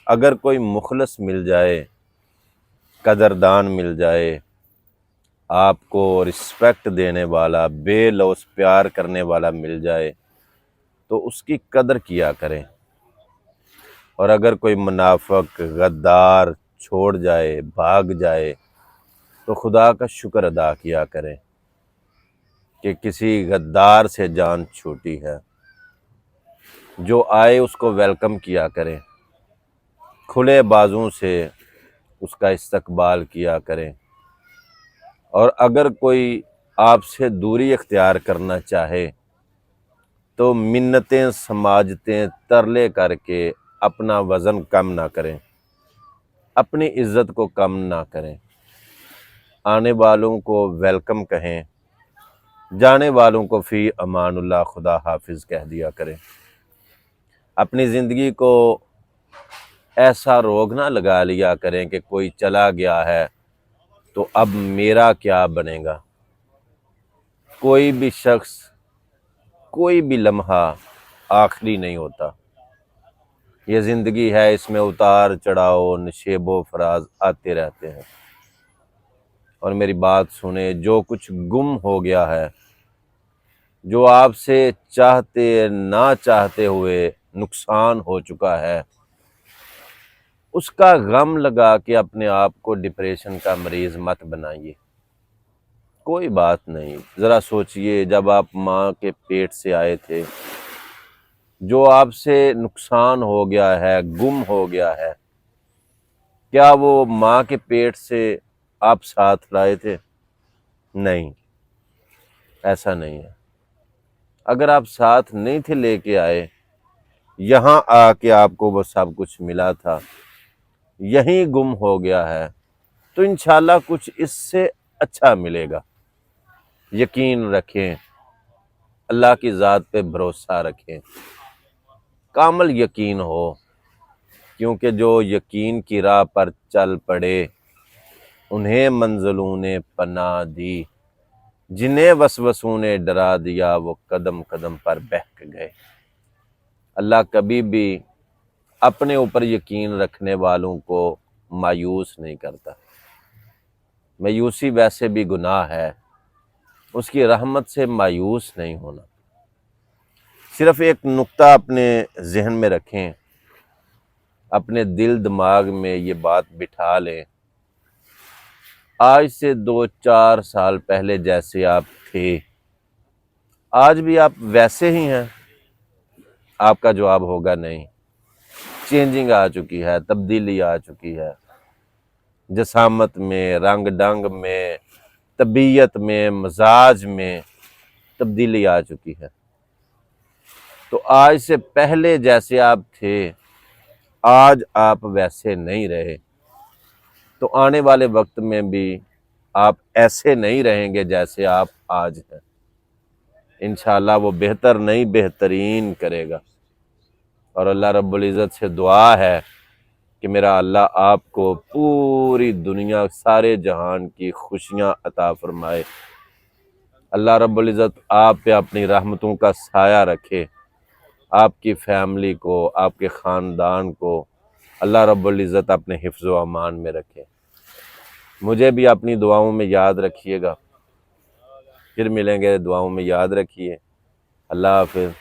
اگر کوئی مخلص مل جائے، قدردان مل جائے، آپ کو رسپیکٹ دینے والا، بے لوث پیار کرنے والا مل جائے تو اس کی قدر کیا کریں، اور اگر کوئی منافق، غدار چھوڑ جائے، بھاگ جائے تو خدا کا شکر ادا کیا کریں کہ کسی غدار سے جان چھوٹی ہے۔ جو آئے اس کو ویلکم کیا کریں، کھلے بازوں سے اس کا استقبال کیا کریں، اور اگر کوئی آپ سے دوری اختیار کرنا چاہے تو منتیں سماجتیں ترلے کر کے اپنا وزن کم نہ کریں، اپنی عزت کو کم نہ کریں، آنے والوں کو ویلکم کہیں، جانے والوں کو فی امان اللہ، خدا حافظ کہہ دیا کریں۔ اپنی زندگی کو ایسا روگ نہ لگا لیا کریں کہ کوئی چلا گیا ہے تو اب میرا کیا بنے گا۔ کوئی بھی شخص، کوئی بھی لمحہ آخری نہیں ہوتا۔ یہ زندگی ہے، اس میں اتار چڑھاؤ، نشیب و فراز آتے رہتے ہیں۔ اور میری بات سنیں، جو کچھ گم ہو گیا ہے، جو آپ سے چاہتے نہ چاہتے ہوئے نقصان ہو چکا ہے، اس کا غم لگا کے اپنے آپ کو ڈپریشن کا مریض مت بنائیے۔ کوئی بات نہیں، ذرا سوچئے، جب آپ ماں کے پیٹ سے آئے تھے، جو آپ سے نقصان ہو گیا ہے، گم ہو گیا ہے، کیا وہ ماں کے پیٹ سے آپ ساتھ لائے تھے؟ نہیں، ایسا نہیں ہے۔ اگر آپ ساتھ نہیں تھے لے کے آئے، یہاں آ کے آپ کو وہ سب کچھ ملا تھا، یہیں گم ہو گیا ہے، تو انشاءاللہ کچھ اس سے اچھا ملے گا۔ یقین رکھیں، اللہ کی ذات پہ بھروسہ رکھیں، کامل یقین ہو، کیونکہ جو یقین کی راہ پر چل پڑے انہیں منزلوں نے پناہ دی، جنہیں وسوسوں نے ڈرا دیا وہ قدم قدم پر بہک گئے۔ اللہ کبھی بھی اپنے اوپر یقین رکھنے والوں کو مایوس نہیں کرتا۔ مایوسی ویسے بھی گناہ ہے، اس کی رحمت سے مایوس نہیں ہونا۔ صرف ایک نقطہ اپنے ذہن میں رکھیں، اپنے دل دماغ میں یہ بات بٹھا لیں، آج سے 2-4 سال پہلے جیسے آپ تھے، آج بھی آپ ویسے ہی ہیں؟ آپ کا جواب ہوگا نہیں۔ چینجنگ آ چکی ہے، تبدیلی آ چکی ہے، جسامت میں، رنگ ڈنگ میں، طبیعت میں، مزاج میں تبدیلی آ چکی ہے۔ تو آج سے پہلے جیسے آپ تھے، آج آپ ویسے نہیں رہے، تو آنے والے وقت میں بھی آپ ایسے نہیں رہیں گے جیسے آپ آج ہیں۔ انشاءاللہ وہ بہتر نہیں، بہترین کرے گا۔ اور اللہ رب العزت سے دعا ہے کہ میرا اللہ آپ کو پوری دنیا، سارے جہان کی خوشیاں عطا فرمائے۔ اللہ رب العزت آپ پہ اپنی رحمتوں کا سایہ رکھے، آپ کی فیملی کو، آپ کے خاندان کو اللہ رب العزت اپنے حفظ و امان میں رکھے۔ مجھے بھی اپنی دعاؤں میں یاد رکھیے گا، پھر ملیں گے، دعاؤں میں یاد رکھیے۔ اللہ حافظ۔